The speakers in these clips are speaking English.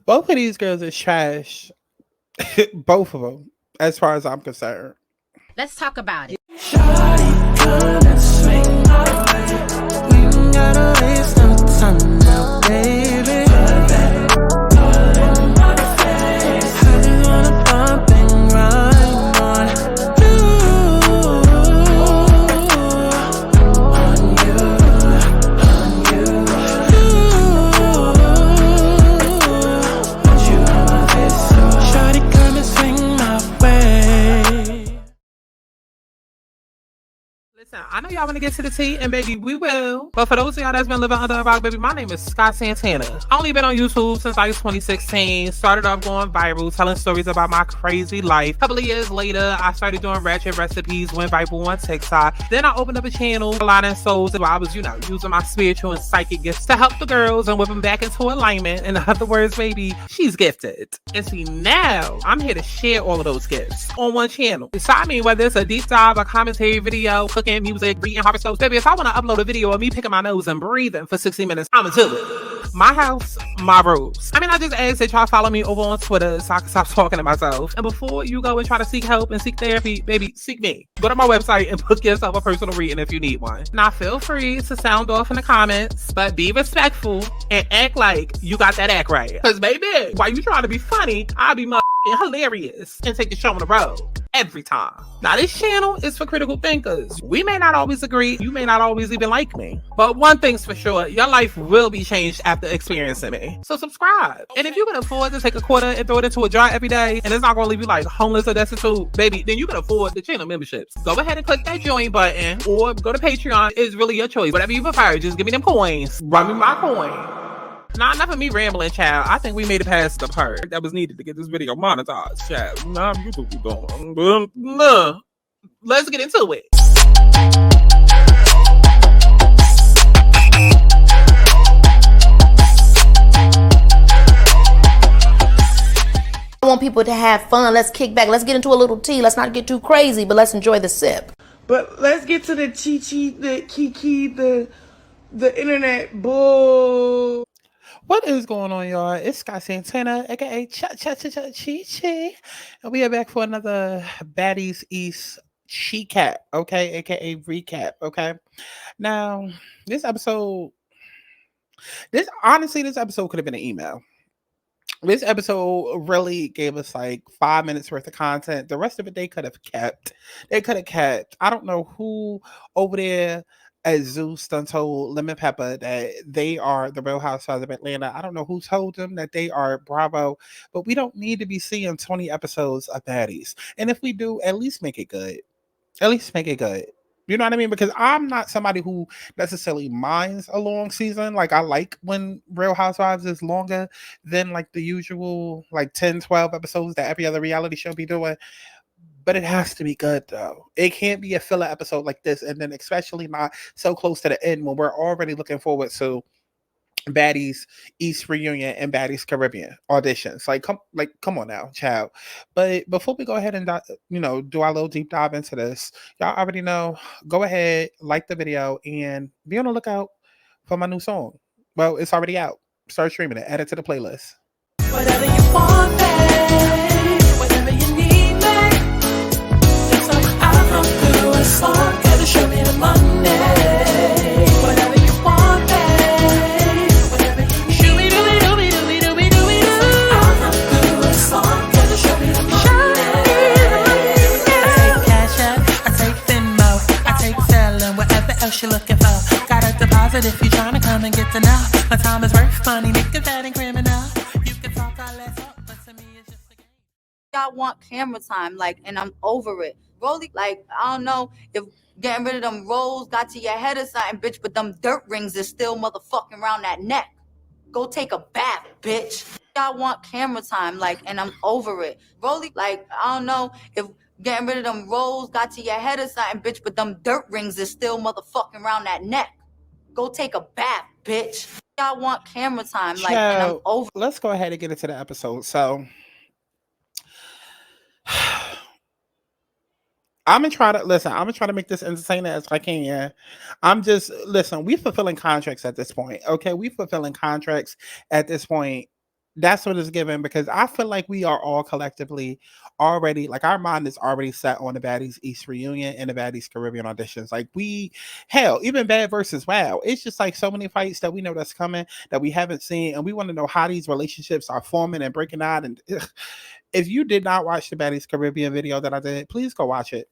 Both of these girls is trash. Both of them, as far as I'm concerned. Let's talk about it. Shawty, come and swing my way. We ain't gotta waste no time now, baby. Put that in my face. I just wanna bump and grind on you, on you, on you. Want you on my face, so shawty, come and swing my way. Listen, I know y'all want to get to the tea, and baby, we will. But for those of y'all that's been living under a rock, baby, my name is Santana. I only been on YouTube since like 2016. Started off going viral, telling stories about my crazy life. A couple of years later, I started doing ratchet recipes, went viral on TikTok. Then I opened up a channel, Aligning Souls, where I was, using my spiritual and psychic gifts to help the girls and whip them back into alignment. In other words, baby, she's gifted. And see, now I'm here to share all of those gifts on one channel. So I mean, whether it's a deep dive, a commentary video, cooking, music, reading horoscopes, baby, if I want to upload a video of me picking my nose and breathing for 60 minutes, I'ma do it. My house, my rules. I mean, I just ask that y'all follow me over on Twitter so I can stop talking to myself. And before you go and try to seek help and seek therapy, baby, seek me. Go to my website and book yourself a personal reading if you need one. Now, feel free to sound off in the comments, but be respectful and act like you got that act right. Because, baby, while you trying to be funny, I'll be hilarious and take the show on the road every time. Now, this channel is for critical thinkers. We may not always agree. You may not always even like me. But one thing's for sure, your life will be changed after experiencing me. So subscribe. And if you can afford to take a quarter and throw it into a jar every day, and it's not going to leave you like homeless or destitute, baby, then you can afford the channel memberships. Go ahead and click that join button or go to Patreon. It's really your choice. Whatever you prefer, just give me them coins. Run me my coin. Nah, enough of me rambling, child. I think we made it past the part that was needed to get this video monetized, child. Nah, you do be going. Nah. Let's get into it. I want people to have fun. Let's kick back. Let's get into a little tea. Let's not get too crazy, but let's enjoy the sip. But let's get to the chi-chi, the kiki, the internet bull. What is going on, y'all? It's Santana, aka Chi, and we are back for another Baddies East Chi-Cap, okay, aka recap, okay. Now, this episode could have been an email. This episode really gave us like 5 minutes worth of content. The rest of it they could have kept. I don't know who over there at Zeus done told Lemon Pepper that they are the Real Housewives of Atlanta. I don't know who told them that they are Bravo, but we don't need to be seeing 20 episodes of Baddies. And if we do, at least make it good. You know what I mean? Because I'm not somebody who necessarily minds a long season. Like, I like when Real Housewives is longer than like the usual like 10, 12 episodes that every other reality show be doing. But it has to be good, though. It can't be a filler episode like this, and then especially not so close to the end when we're already looking forward to Baddies East reunion and Baddies Caribbean auditions. Come on now, child. But before we go ahead and do our little deep dive into this, y'all already know. Go ahead, like the video, and be on the lookout for my new song. Well, it's already out. Start streaming it. Add it to the playlist. Whatever you want, babe. Whatever you need. Song, gotta show me the money. Whatever you want, babe. Whatever you need. Shoo me do me do me do me do me do me do. I'll come through a song, gotta show me the money. I take Cash App, I take Venmo, I take Zelle, whatever else you're looking for. Got a deposit if you're trying to come and get to know. My time is worth money, nigga, that ain't criminal. You can talk all that talk, but to me it's just a game. Y'all want camera time, and I'm over it. Rolly, I don't know if getting rid of them rolls got to your head or something, bitch, but them dirt rings is still motherfucking around that neck. Go take a bath, bitch. Y'all want camera time, and I'm over it. Rolly, I don't know if getting rid of them rolls got to your head or something, bitch, but them dirt rings is still motherfucking around that neck. Go take a bath, bitch. Y'all want camera time, and I'm over. Let's go ahead and get into the episode. So I'm gonna try to make this entertaining as I can. We fulfilling contracts at this point. Okay, we fulfilling contracts at this point. That's what it's given, because I feel like we are all collectively already, like, our mind is already set on the Baddies East reunion and the Baddies Caribbean auditions. Like, hell, even Bad versus Wow. It's just like so many fights that we know that's coming that we haven't seen, and we want to know how these relationships are forming and breaking out. And ugh, if you did not watch the Baddies Caribbean video that I did, please go watch it.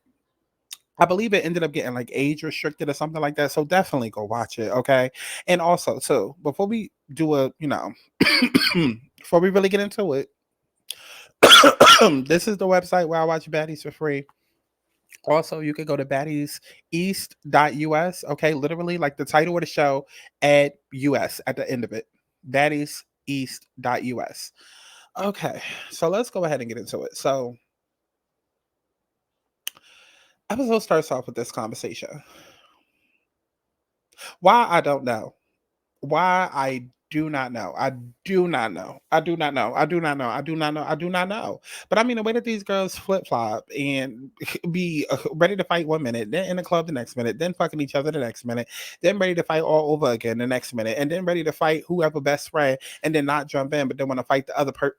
I believe it ended up getting like age restricted or something like that. So definitely go watch it. Okay. And also, too, before we do before we really get into it, this is the website where I watch Baddies for free. Also, you can go to baddieseast.us. Okay. Literally, like the title of the show, add US at the end of it. Baddieseast.us. Okay. So let's go ahead and get into it. So, episode starts off with this conversation. Why? I don't know. Why? I do not know. I do not know. I do not know. I do not know. I do not know. I do not know. But I mean, the way that these girls flip flop and be ready to fight 1 minute, then in the club the next minute, then fucking each other the next minute, then ready to fight all over again the next minute, and then ready to fight whoever best friend, and then not jump in, but then want to fight the other person.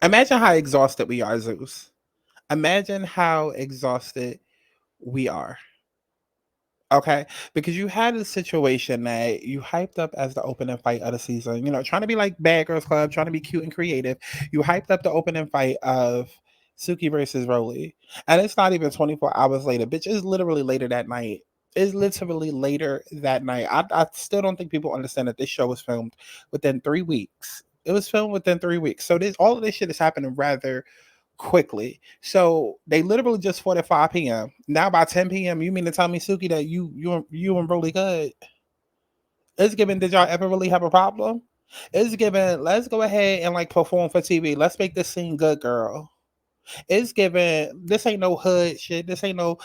Imagine how exhausted we are, Zeus. Imagine how exhausted we are. Okay, because you had a situation that you hyped up as the opening fight of the season, trying to be like Bad Girls Club, trying to be cute and creative. You hyped up the opening fight of Suki versus Rolly, and it's not even 24 hours later, bitch. It's literally later that night. It's literally later that night. I still don't think people understand that this show was filmed within 3 weeks. It was filmed within 3 weeks. So all of this shit is happening rather quickly. So they literally just fought at 5 p.m. Now by 10 p.m., you mean to tell me, Suki, that you and really good? It's given, did y'all ever really have a problem? It's given, let's go ahead and like perform for TV. Let's make this scene good, girl. It's given, this ain't no hood shit. This ain't no,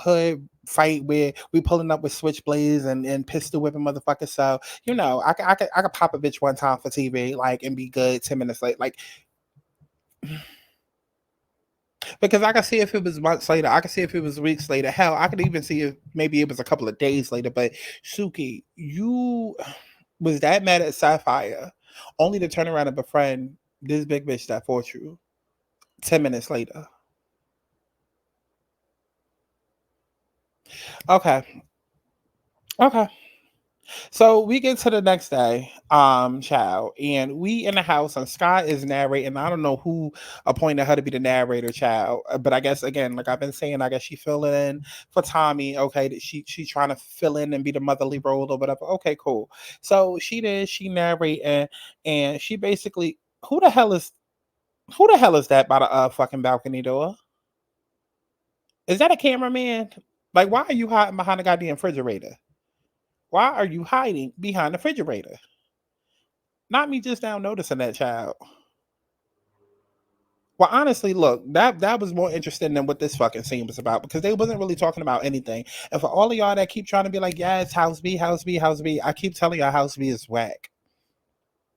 hood fight where we pulling up with switchblades and pistol whipping motherfuckers. So, I could pop a bitch one time for TV, like, and be good 10 minutes late. Like, because I could see if it was months later. I could see if it was weeks later. Hell, I could even see if maybe it was a couple of days later. But Suki, you was that mad at Sapphire only to turn around and befriend this big bitch that fought you 10 minutes later. Okay. Okay. So we get to the next day, child, and we in the house, and Sky is narrating. I don't know who appointed her to be the narrator, child, but I guess again, like I've been saying, I guess she filling in for Tommy. Okay, that she's trying to fill in and be the motherly role or whatever. Okay, cool. So she narrating, and she basically, who the hell is that by the fucking balcony door? Is that a cameraman? Like, why are you hiding behind the goddamn refrigerator? Why are you hiding behind the refrigerator? Not me just now noticing that, child. Well, honestly, look, that was more interesting than what this fucking scene was about, because they wasn't really talking about anything. And for all of y'all that keep trying to be like, yeah, it's House B, House B, House B, I keep telling y'all House B is whack.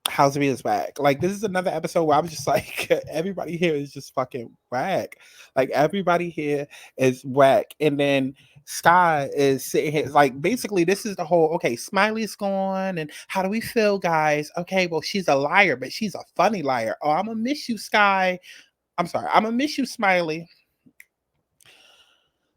House B is whack. Like, this is another episode where I was just like, everybody here is just fucking whack. Like, everybody here is whack. And then Sky is sitting here, like, basically, this is the whole, okay, Smiley's gone, and how do we feel, guys? Okay, well, she's a liar, but she's a funny liar. Oh, I'm gonna miss you, Sky. I'm sorry, I'm gonna miss you, Smiley.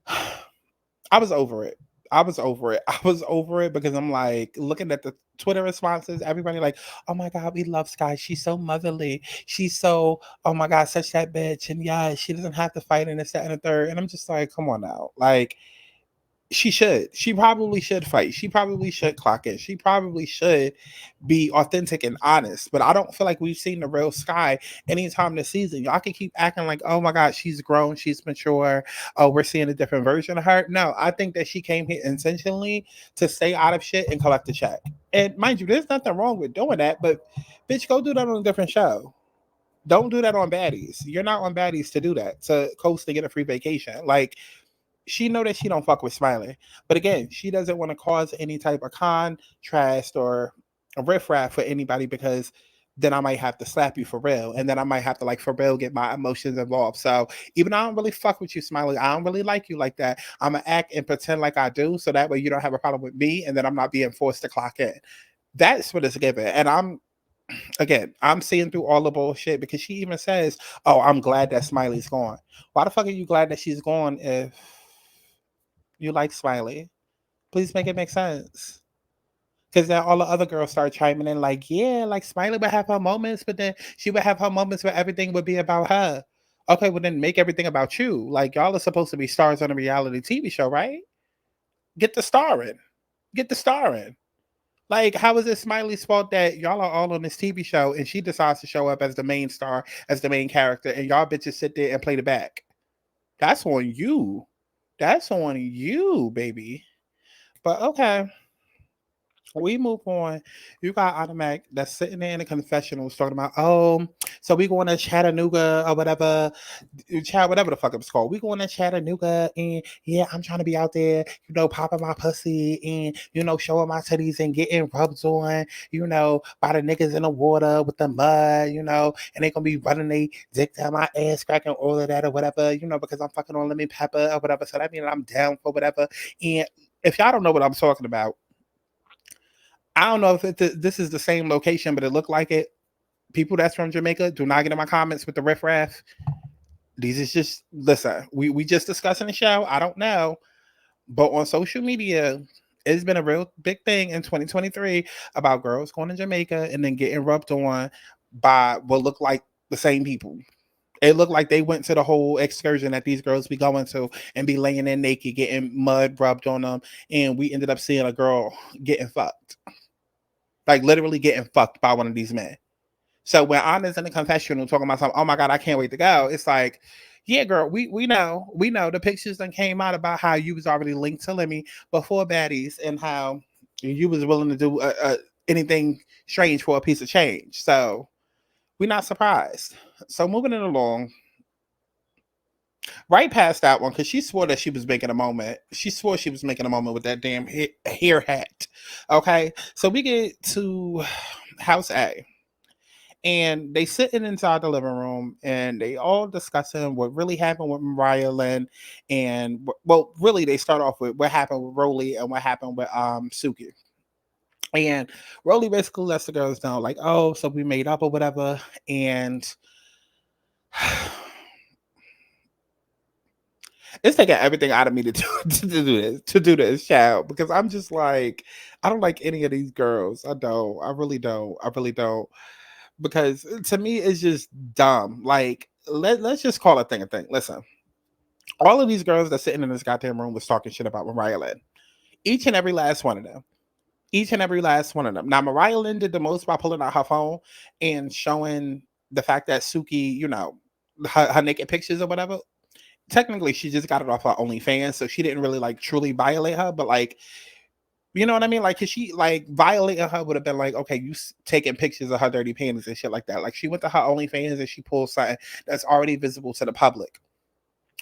I was over it. I was over it. I was over it because I'm like looking at the Twitter responses. Everybody like, oh my God, we love Sky. She's so motherly. She's so, oh my God, such that bitch. And yeah, she doesn't have to fight in this, that, and the third. And I'm just like, come on now. Like, she should. She probably should fight. She probably should clock in. She probably should be authentic and honest. But I don't feel like we've seen the real Sky anytime this season. Y'all can keep acting like, oh my God, she's grown, she's mature. Oh, we're seeing a different version of her. No, I think that she came here intentionally to stay out of shit and collect a check. And mind you, there's nothing wrong with doing that, but bitch, go do that on a different show. Don't do that on Baddies. You're not on Baddies to do that, to coast to get a free vacation. Like, she know that she don't fuck with Smiley, but again, she doesn't want to cause any type of contrast or a riffraff for anybody, because then I might have to slap you for real. And then I might have to, like, for real get my emotions involved. So even though I don't really fuck with you, Smiley, I don't really like you like that, I'm going to act and pretend like I do. So that way you don't have a problem with me. And then I'm not being forced to clock in. That's what it's given. And I'm seeing through all the bullshit because she even says, oh, I'm glad that Smiley's gone. Why the fuck are you glad that she's gone if you like Smiley? Please make it make sense. Because then all the other girls start chiming in like, yeah, like Smiley would have her moments, but then she would have her moments where everything would be about her. Okay, well then make everything about you. Like, y'all are supposed to be stars on a reality TV show, right? Get the starring. Get the starring. Like, how is it Smiley's fault that y'all are all on this TV show and she decides to show up as the main star, as the main character, and y'all bitches sit there and play the back? That's on you. That's on you, baby. But okay. We move on. You got Automatic that's sitting there in the confessionals talking about, oh, so we going to Chattanooga or whatever, whatever the fuck it's called. We going to Chattanooga and yeah, I'm trying to be out there, popping my pussy and, showing my titties and getting rubbed on, by the niggas in the water with the mud, and they gonna be running their dick down my ass, cracking all of that or whatever, because I'm fucking on lemon pepper or whatever. So that means I'm down for whatever. And if y'all don't know what I'm talking about, I don't know if this is the same location, but it looked like it. People that's from Jamaica, do not get in my comments with the riffraff. These is just, listen, we just discussing the show. I don't know. But on social media, it's been a real big thing in 2023 about girls going to Jamaica and then getting rubbed on by what look like the same people. It looked like they went to the whole excursion that these girls be going to and be laying there naked, getting mud rubbed on them. And we ended up seeing a girl getting fucked. Like literally getting fucked by one of these men. So when Anna's in the confessional talking about something, oh my God, I can't wait to go. It's like, yeah, girl, we know the pictures that came out about how you was already linked to Lemmy before Baddies and how you was willing to do anything strange for a piece of change. So we're not surprised. So moving it along, right past that one, because she swore that she was making a moment. She swore she was making a moment with that damn hair hat. Okay, so we get to House A. And they sitting inside the living room and they all discussing what really happened with Mariah, Lynn, and well, really they start off with what happened with Rolly and what happened with Suki. And Rolly basically lets the girls know, like, oh, so we made up or whatever. And it's taking everything out of me to do this, child, because I'm just like, I don't like any of these girls. I don't. I really don't. I really don't. Because to me, it's just dumb. Like, let's just call a thing a thing. Listen, all of these girls that sitting in this goddamn room was talking shit about Mariah Lynn. Each and every last one of them. Each and every last one of them. Now, Mariah Lynn did the most by pulling out her phone and showing the fact that Suki, her naked pictures or whatever. Technically, she just got it off her OnlyFans, so she didn't really like truly violate her, but like, you know what I mean? Like, cause she like violating her would have been like, okay, you taking pictures of her dirty panties and shit like that. Like, she went to her OnlyFans and she pulled something that's already visible to the public.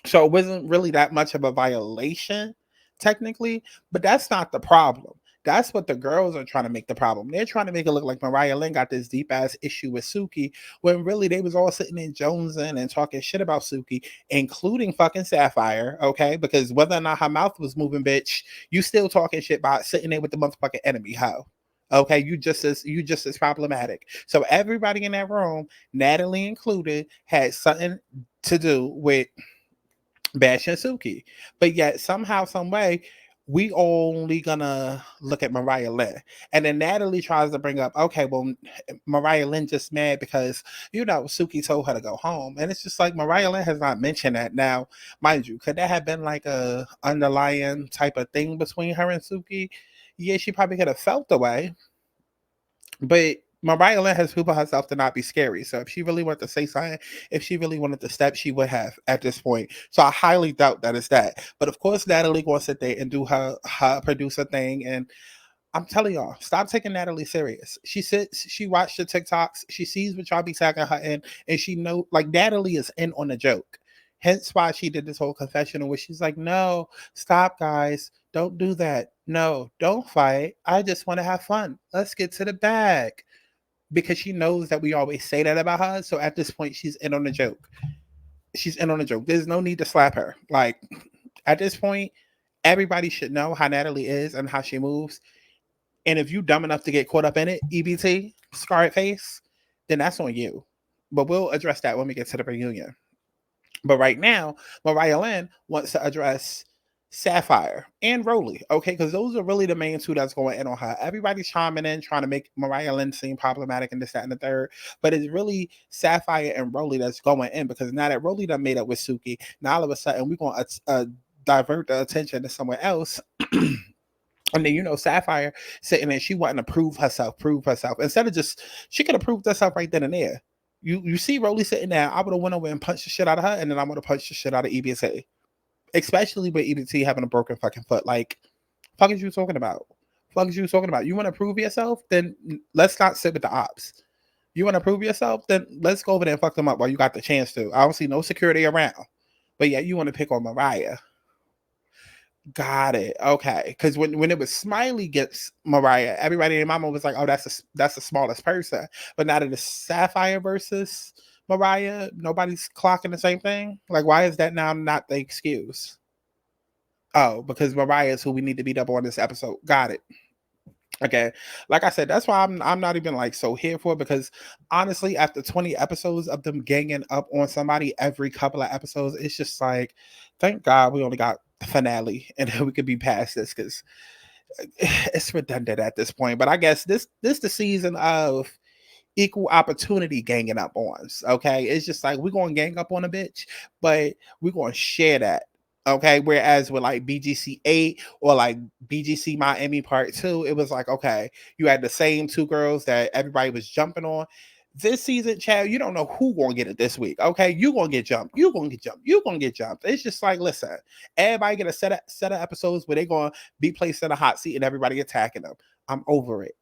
So it wasn't really that much of a violation, technically, but that's not the problem. That's what the girls are trying to make the problem. They're trying to make it look like Mariah Lynn got this deep ass issue with Suki, when really they was all sitting in jonesing and talking shit about Suki, including fucking Sapphire, okay? Because whether or not her mouth was moving, bitch, you still talking shit about sitting there with the motherfucking enemy, hoe. Okay, you just as problematic. So everybody in that room, Natalie included, had something to do with bashing Suki. But yet somehow, some way, we only gonna look at Mariah Lynn. And then Natalie tries to bring up, okay, well, Mariah Lynn just mad because, Suki told her to go home. And it's just like, Mariah Lynn has not mentioned that. Now, mind you, could that have been like a underlying type of thing between her and Suki? Yeah, she probably could have felt the way. But Mariah Lynn has proven herself to not be scary. So if she really wanted to say something, if she really wanted to step, she would have at this point. So I highly doubt that it's that. But of course, Natalie gonna sit there and do her producer thing. And I'm telling y'all, stop taking Natalie serious. She sits, she watched the TikToks, she sees what y'all be tagging her in, and she know, like, Natalie is in on the joke. Hence why she did this whole confessional where she's like, no, stop, guys. Don't do that. No, don't fight. I just want to have fun. Let's get to the bag. because she knows that we always say that about her. So at this point, she's in on the joke. She's in on the joke. There's no need to slap her. Like, at this point, everybody should know how Natalie is and how she moves. And if you dumb enough to get caught up in it, EBT, scarred face, then that's on you. But we'll address that when we get to the reunion. But right now, Mariah Lynn wants to address Sapphire and Rolly, okay? Because those are really the main two that's going in on her. Everybody's chiming in, trying to make Mariah Lynn seem problematic and this, that, and the third. But it's really Sapphire and Rolly that's going in, because now that Rolly done made up with Suki, now all of a sudden we're going to divert the attention to somewhere else. And then, you know, Sapphire sitting there, she wanting to prove herself. Instead of just, she could have proved herself right then and there. You see Rolly sitting there, I would have went over and punched the shit out of her, and then I'm going to punch the shit out of EBT. Especially with EBT having a broken fucking foot. Like, fuck is you talking about? You want to prove yourself? Then let's not sit with the ops. You want to prove yourself? Then let's go over there and fuck them up while you got the chance to. I don't see no security around. But yeah, you want to pick on Mariah. Got it. Okay. Because when it was Smiley gets Mariah, everybody in my mama was like, oh, that's the smallest person. But now that it's Sapphire versus Mariah, nobody's clocking the same thing. Like, why is that now not the excuse? Oh, because Mariah is who we need to beat up on this episode. Got it. Okay, like I said, that's why I'm not even like so here for it, because honestly, after 20 episodes of them ganging up on somebody every couple of episodes, it's just like, thank God we only got the finale and then we could be past this, because it's redundant at this point. But I guess this the season of equal opportunity ganging up on us. Okay, it's just like, we're gonna gang up on a bitch, but we're gonna share that. Okay, whereas with like BGC 8 or like BGC Miami Part 2, it was like, okay, you had the same two girls that everybody was jumping on. This season, Chad, you don't know who gonna get it this week. Okay, you gonna get jumped. You gonna get jumped. It's just like, listen, everybody get a set of episodes where they're gonna be placed in a hot seat and everybody attacking them. I'm over it.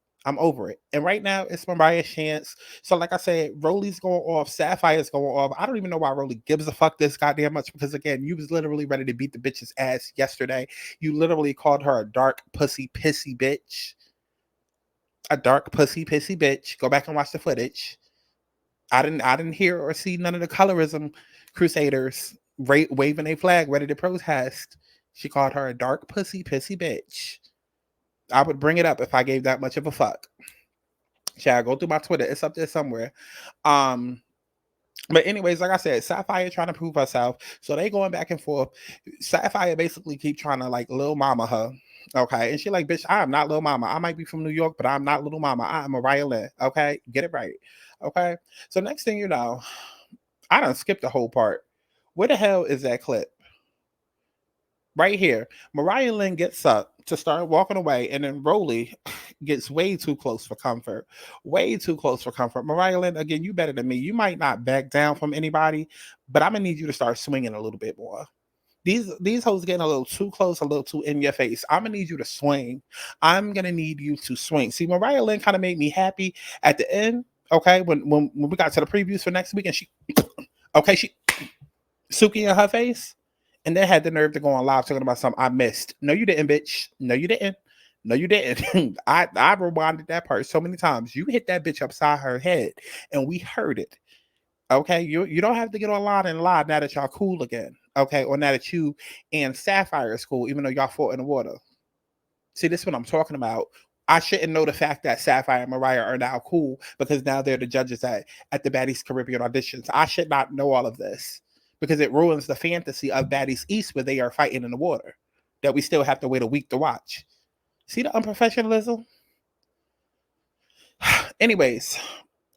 And right now, it's Mariah's chance. So, like I said, Rolly's going off. Sapphire's going off. I don't even know why Rolly gives a fuck this goddamn much, because, again, you was literally ready to beat the bitch's ass yesterday. You literally called her a dark, pussy, pissy bitch. A dark, pussy, pissy bitch. Go back and watch the footage. I didn't hear or see none of the colorism crusaders waving a flag ready to protest. She called her a dark, pussy, pissy bitch. I would bring it up if I gave that much of a fuck. Shall I go through my Twitter? It's up there somewhere. But anyways, like I said, Sapphire trying to prove herself. So they going back and forth. Sapphire basically keep trying to like Lil Mama her. Okay. And she like, bitch, I am not Lil Mama. I might be from New York, but I'm not Lil Mama. I am Mariah Lynn. Okay. Get it right. Okay. So next thing you know, I done skipped the whole part. Where the hell is that clip? Right here, Mariah Lynn gets up to start walking away, and then Rolly gets way too close for comfort. Mariah Lynn, again, you better than me. You might not back down from anybody, but I'm gonna need you to start swinging a little bit more. These hoes getting a little too close, a little too in your face. I'm gonna need you to swing. I'm gonna need you to swing. See, Mariah Lynn kind of made me happy at the end. Okay, when we got to the previews for next week, and she Suki in her face. And then had the nerve to go on live talking about something I missed. No, you didn't, bitch. No, you didn't. I rewinded that part so many times. You hit that bitch upside her head, and we heard it. Okay, you don't have to get online and lie now that y'all cool again. Okay, or now that you and Sapphire is cool, even though y'all fought in the water. See, this is what I'm talking about. I shouldn't know the fact that Sapphire and Mariah are now cool because now they're the judges at the Baddies Caribbean auditions. I should not know all of this, because it ruins the fantasy of Baddies East where they are fighting in the water that we still have to wait a week to watch. See the unprofessionalism? Anyways,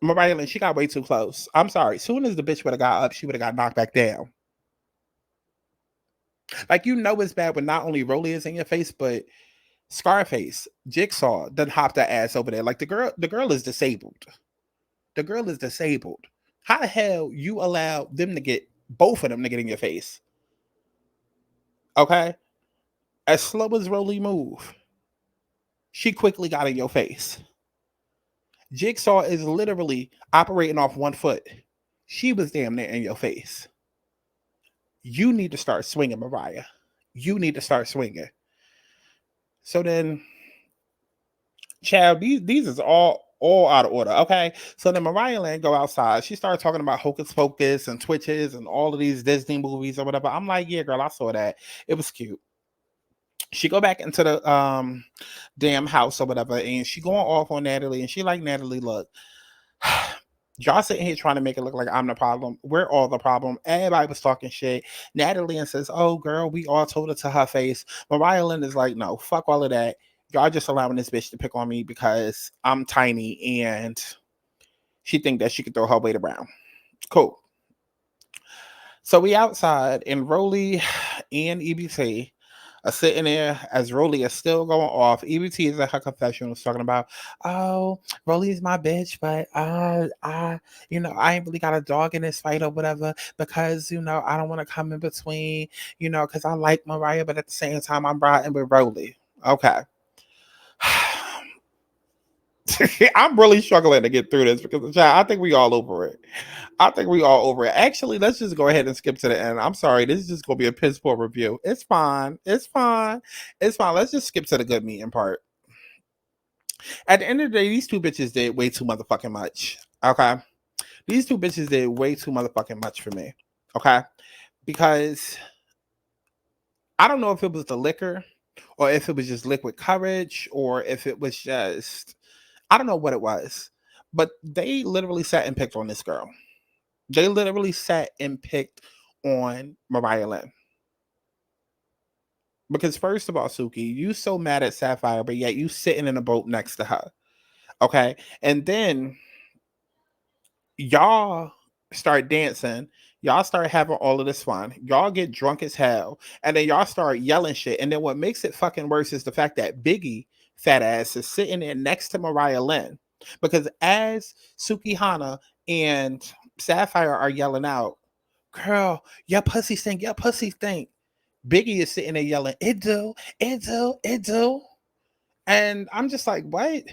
Mariah Lynn, she got way too close. I'm sorry. Soon as the bitch would have got up, she would have got knocked back down. Like, you know it's bad when not only Rolly is in your face, but Scarface, Jigsaw, done hopped that ass over there. Like, the girl is disabled. How the hell you allow them to get both of them to get in your face? Okay? As slow as Rolly move, she quickly got in your face. Jigsaw is literally operating off one foot. She was damn near in your face. You need to start swinging, Mariah. You need to start swinging. So then, child, these is all all out of order. Okay. So then Mariah Lynn go outside. She started talking about Hocus Pocus and Twitches and all of these Disney movies or whatever. I'm like, yeah, girl, I saw that. It was cute. She go back into the damn house or whatever, and she going off on Natalie, and she like, Natalie, look, y'all sitting here trying to make it look like I'm the problem. We're all the problem. Everybody was talking shit. Natalie and says, oh girl, we all told it to her face. Mariah Lynn is like, no, fuck all of that. Y'all just allowing this bitch to pick on me because I'm tiny and she think that she could throw her weight around. Cool. So we outside, and Rolly and EBT are sitting there as Rolly is still going off. EBT is at her confessional talking about, oh, Rolly is my bitch, but I ain't really got a dog in this fight or whatever because, I don't want to come in between, because I like Mariah, but at the same time, I'm riding with Rolly. Okay. I'm really struggling to get through this because I think we all over it. Actually, let's just go ahead and skip to the end. I'm sorry. This is just going to be a piss poor review. It's fine. It's fine. Let's just skip to the good meeting part. At the end of the day, these two bitches did way too motherfucking much. Okay. These two bitches did way too motherfucking much for me. Okay. Because I don't know if it was the liquor or if it was just liquid courage or if it was just, I don't know what it was, but they literally sat and picked on this girl. They literally sat and picked on Mariah Lynn. Because first of all, Suki, you so mad at Sapphire, but yet you sitting in a boat next to her. Okay. And then y'all start dancing. Y'all start having all of this fun. Y'all get drunk as hell. And then y'all start yelling shit. And then what makes it fucking worse is the fact that Biggie, fat ass, is sitting there next to Mariah Lynn. Because as Sukihana and Sapphire are yelling out, girl, your pussy stink, your pussy stink. Biggie is sitting there yelling, it do, it do, it do. And I'm just like, what?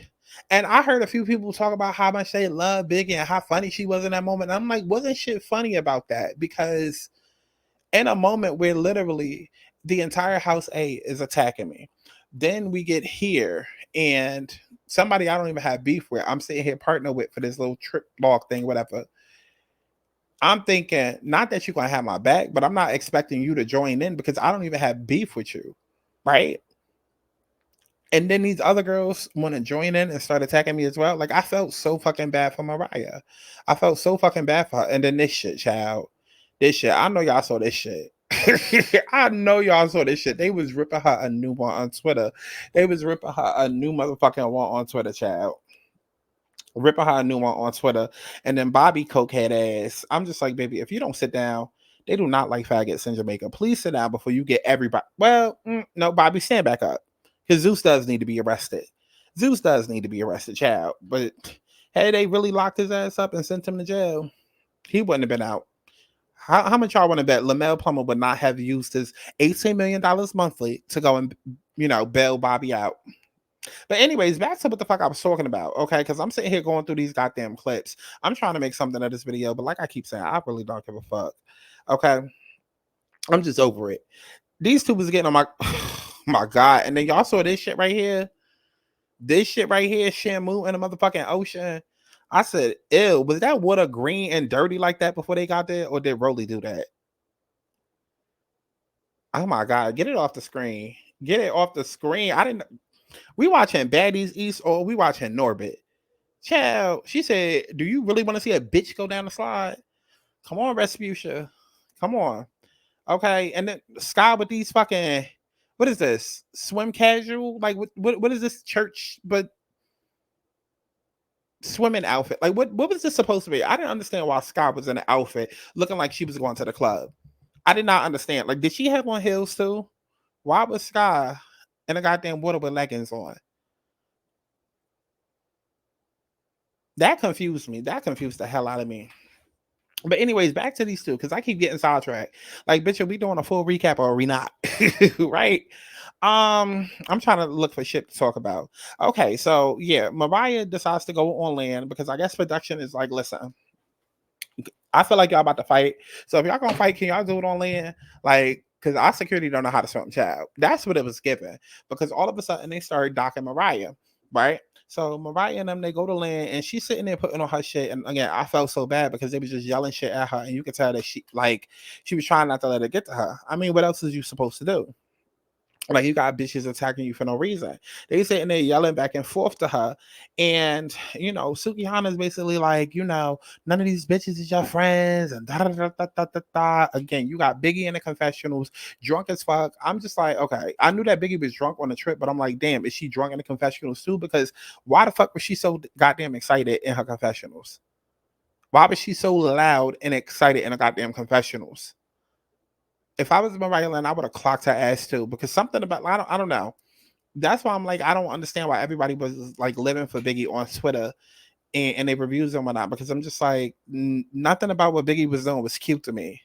And I heard a few people talk about how much they love Biggie and how funny she was in that moment. And I'm like, wasn't shit funny about that? Because in a moment where literally the entire house A is attacking me, then we get here and somebody I don't even have beef with, I'm sitting here partner with for this little trip log thing, whatever. I'm thinking, not that you're going to have my back, but I'm not expecting you to join in because I don't even have beef with you, right? And then these other girls want to join in and start attacking me as well. Like, I felt so fucking bad for Mariah. I felt so fucking bad for her. And then this shit, child. This shit. I know y'all saw this shit. I know y'all saw this shit. They was ripping her a new one on Twitter. They was ripping her a new motherfucking one on Twitter, child. Ripping her a new one on Twitter. And then Bobby cokehead ass. I'm just like, baby, if you don't sit down, they do not like faggots in Jamaica. Please sit down before you get everybody. Well, no, Bobby, stand back up. Because Zeus does need to be arrested. Zeus does need to be arrested, child. But had they really locked his ass up and sent him to jail, he wouldn't have been out. How much y'all want to bet Lamel Plummer would not have used his $18 million monthly to go and, bail Bobby out? But anyways, back to what the fuck I was talking about, okay? Because I'm sitting here going through these goddamn clips. I'm trying to make something of this video, but like I keep saying, I really don't give a fuck, okay? I'm just over it. These two was getting on my... my God. And then y'all saw this shit right here. This shit right here, Shamu in the motherfucking ocean. I said, ew, was that water green and dirty like that before they got there? Or did Rolly do that? Oh my God. Get it off the screen. Get it off the screen. We watching Baddies East or we watching Norbit? Child, she said, do you really want to see a bitch go down the slide? Come on, Respucia. Come on. Okay. And then Sky with these fucking... What is this? Swim casual? Like what is this church but swimming outfit? Like what was this supposed to be? I didn't understand why Scott was in an outfit looking like she was going to the club. I did not understand. Like, did she have on heels too? Why was Sky in a goddamn water with leggings on? That confused me. That confused the hell out of me. But anyways, back to these two, because I keep getting sidetracked. Like, bitch, are we doing a full recap or are we not? Right? I'm trying to look for shit to talk about. Okay, so yeah, Mariah decides to go on land because I guess production is like, listen, I feel like y'all about to fight. So if y'all gonna fight, can y'all do it on land? Like, because our security don't know how to swim, child. That's what it was given. Because all of a sudden they started docking Mariah, right? So Mariah and them, they go to Lynn, and she's sitting there putting on her shit. And again, I felt so bad because they was just yelling shit at her, and you could tell that she was trying not to let it get to her. I mean, what else is you supposed to do? Like, you got bitches attacking you for no reason. They sitting there yelling back and forth to her. And, Sukihana is basically like, none of these bitches is your friends. And da da da da da da da. Again, you got Biggie in the confessionals, drunk as fuck. I'm just like, okay. I knew that Biggie was drunk on the trip, but I'm like, damn, is she drunk in the confessionals too? Because why the fuck was she so goddamn excited in her confessionals? Why was she so loud and excited in the goddamn confessionals? If I was Mariah Lynn, I would have clocked her ass too, because something about I don't know. That's why I'm like, I don't understand why everybody was like living for Biggie on Twitter and they reviews him or not, because I'm just like, nothing about what Biggie was doing was cute to me.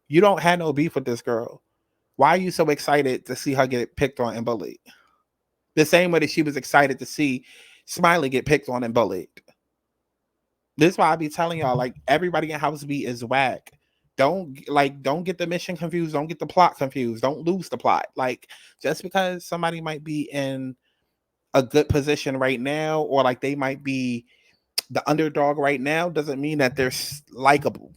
You don't have no beef with this girl. Why are you so excited to see her get picked on and bullied? The same way that she was excited to see Smiley get picked on and bullied. This is why I be telling y'all, like, everybody in House B is whack. Don't get the mission confused. Don't get the plot confused. Don't lose the plot. Like, just because somebody might be in a good position right now, or like they might be the underdog right now, doesn't mean that they're likable.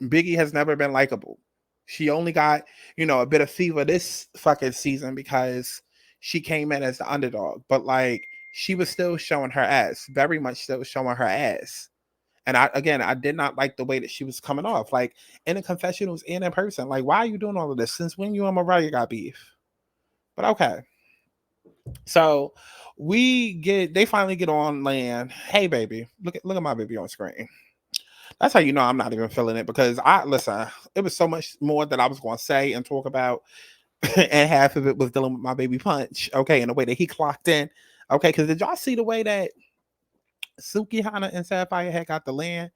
Biggie has never been likable. She only got, a bit of fever this fucking season because she came in as the underdog. But like, she was still showing her ass, very much still showing her ass. And I did not like the way that she was coming off, like in the confessionals and in person. Like, why are you doing all of this? Since when you and Mariah got beef? But okay. So they finally get on Land. Hey, baby, look at my baby on screen. That's how you know I'm not even feeling it, because it was so much more that I was going to say and talk about, and half of it was dealing with my baby Punch. Okay, and the way that he clocked in. Okay, because did y'all see the way that Sukihana and Sapphire had got the Land,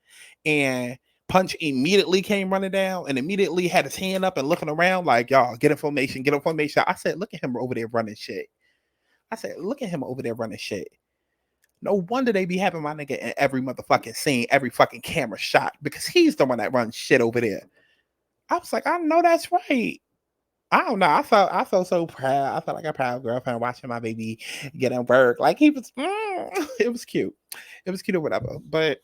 and Punch immediately came running down and immediately had his hand up and looking around like, y'all, get information, get information. I said, look at him over there running shit. No wonder they be having my nigga in every motherfucking scene, every fucking camera shot, because he's the one that runs shit over there. I was like, I know that's right. I don't know. I felt so proud. I felt like a proud girlfriend watching my baby get in work. Like, he was, it was cute. It was cute or whatever. But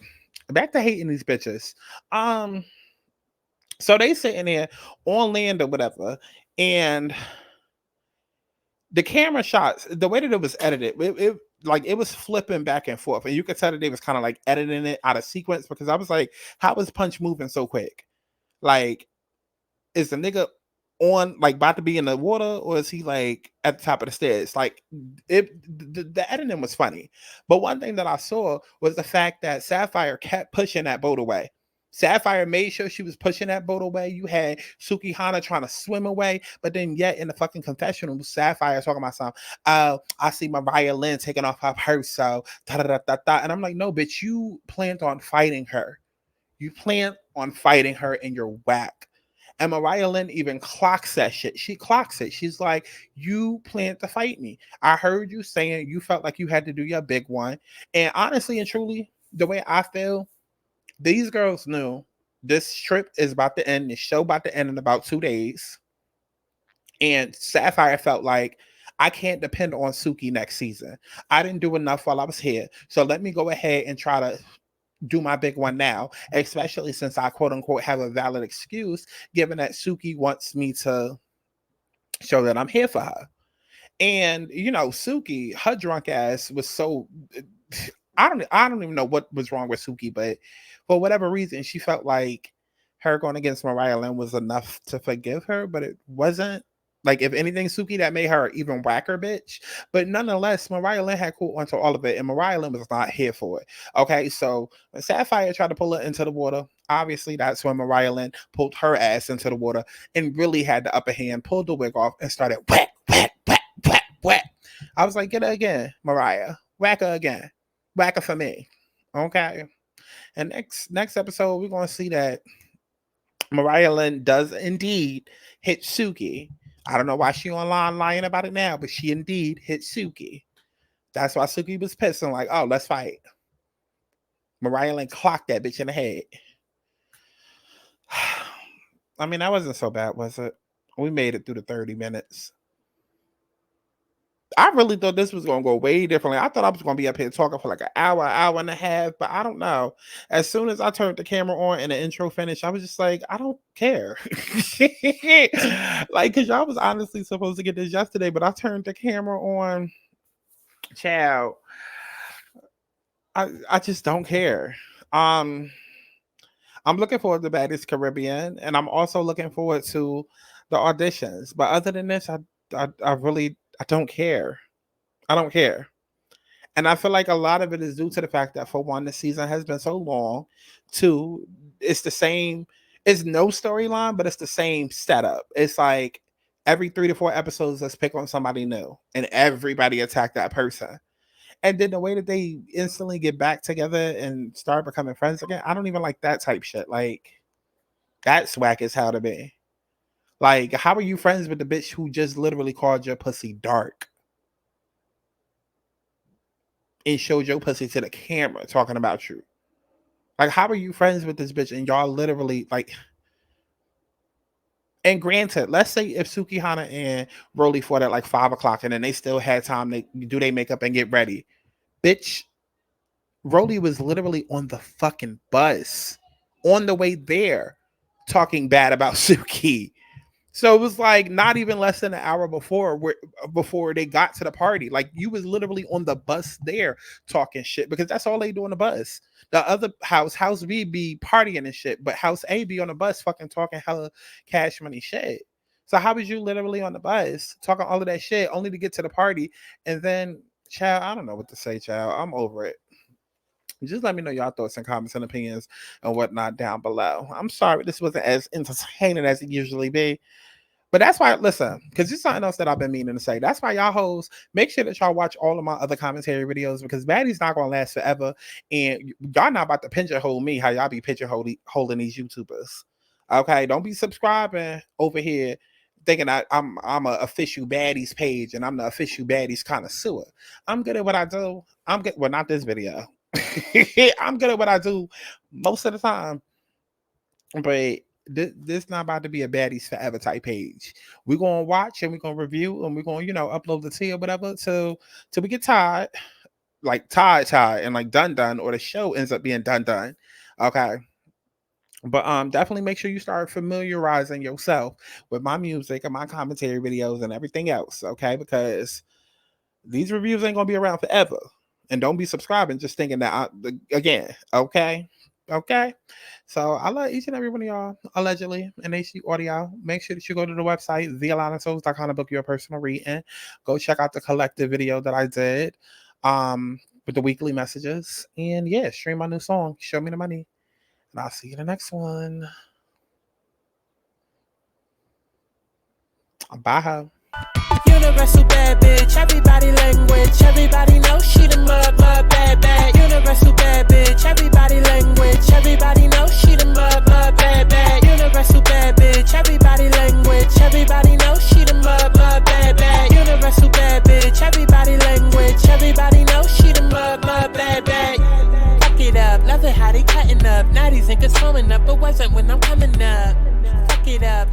back to hating these bitches. So they sitting there on Land or whatever, and the camera shots, the way that it was edited, it was flipping back and forth, and you could tell that they was kind of like editing it out of sequence, because I was like, how is Punch moving so quick? Like, is the nigga on, like, about to be in the water, or is he like at the top of the stairs? Like, the editing was funny. But one thing that I saw was the fact that Sapphire kept pushing that boat away. Sapphire made sure she was pushing that boat away. You had Sukihana trying to swim away, but then yet in the fucking confessional, Sapphire talking about something. I see Mariah Lynn taking off her purse, so da da da da da. And I'm like, no, bitch, you planned on fighting her. You planned on fighting her, and you're whack. And Mariah Lynn even clocks that shit. She clocks it. She's like, you planned to fight me. I heard you saying you felt like you had to do your big one. And honestly and truly, the way I feel, these girls knew this trip is about to end. This show about to end in about 2 days. And Sapphire felt like, I can't depend on Suki next season. I didn't do enough while I was here. So let me go ahead and try to do my big one now, especially since I quote unquote have a valid excuse, given that Suki wants me to show that I'm here for her. And Suki, her drunk ass was so I don't even know what was wrong with Suki, but for whatever reason, she felt like her going against Mariah Lynn was enough to forgive her, but it wasn't. Like, if anything, Suki, that made her even whacker bitch. But nonetheless, Mariah Lynn had caught onto all of it, and Mariah Lynn was not here for it. Okay, so when Sapphire tried to pull her into the water, obviously that's when Mariah Lynn pulled her ass into the water and really had the upper hand, pulled the wig off, and started whack, whack, whack, whack, whack. I was like, get her again, Mariah. Whack her again. Whack her for me. Okay. And next episode, we're going to see that Mariah Lynn does indeed hit Suki. I don't know why she online lying about it now, but she indeed hit Suki. That's why Suki was pissed and like, oh, let's fight. Mariah Lynn clocked that bitch in the head. I mean, that wasn't so bad, was it? We made it through the 30 minutes. I really thought this was gonna go way differently. I thought I was gonna be up here talking for like an hour and a half, but I don't know. As soon as I turned the camera on and the intro finished, I was just like, I don't care. Like, cause y'all was honestly supposed to get this yesterday, but I turned the camera on. Child, I just don't care. I'm looking forward to Baddies Caribbean, and I'm also looking forward to the auditions. But other than this, I really don't care. I don't care. And I feel like a lot of it is due to the fact that, for one, the season has been so long. Two, it's the same. It's no storyline, but it's the same setup. It's like every 3 to 4 episodes, let's pick on somebody new, and everybody attack that person. And then the way that they instantly get back together and start becoming friends again, I don't even like that type shit. Like, that's whack as hell to me. Like, how are you friends with the bitch who just literally called your pussy dark and showed your pussy to the camera talking about you? Like, how are you friends with this bitch and y'all literally, like... And granted, let's say if Sukihana and Rolly fought at like 5 o'clock and then they still had time to do their makeup and get ready. Bitch, Rolly was literally on the fucking bus on the way there talking bad about Suki. So it was like not even less than an hour before they got to the party. Like, you was literally on the bus there talking shit, because that's all they do on the bus. The other house B, be partying and shit, but house A be on the bus fucking talking hella cash money shit. So how was you literally on the bus talking all of that shit only to get to the party? And then, child, I don't know what to say, child. I'm over it. Just let me know y'all thoughts and comments and opinions and whatnot down below. I'm sorry this wasn't as entertaining as it usually be. But that's why, listen, because there's something else that I've been meaning to say. That's why y'all hoes, make sure that y'all watch all of my other commentary videos, because Baddies not going to last forever. And y'all not about to pigeonhole me how y'all be pigeonholing these YouTubers. Okay? Don't be subscribing over here thinking I'm a official Baddies page and I'm the official Baddies connoisseur. I'm good at what I do. I'm good. Well, not this video. I'm good at what I do most of the time. But this not about to be a Baddies forever type page. We're gonna watch and we're gonna review and we're gonna, upload the tea or whatever till we get tired, like tired and like done, or the show ends up being done. Okay. But definitely make sure you start familiarizing yourself with my music and my commentary videos and everything else, okay? Because these reviews ain't gonna be around forever. And don't be subscribing just thinking that again, okay? Okay, so I love each and every one of y'all, allegedly, and AC audio. Make sure that you go to the website, thealanatos.com, to book your personal reading. Go check out the collective video that I did with the weekly messages. And yeah, stream my new song, Show Me the Money. And I'll see you in the next one. Bye. Universal bad bitch, everybody language, everybody knows she the mud bad. Universal bad bitch, everybody language, everybody knows she the mud bad. Universal bad bitch, everybody language, everybody knows she the mud bad. Universal bad bitch, everybody language, everybody knows she the mud bad. Fuck it up, love it how they cutting up. Now these niggas throwing up, but wasn't when I'm coming up. Fuck it up.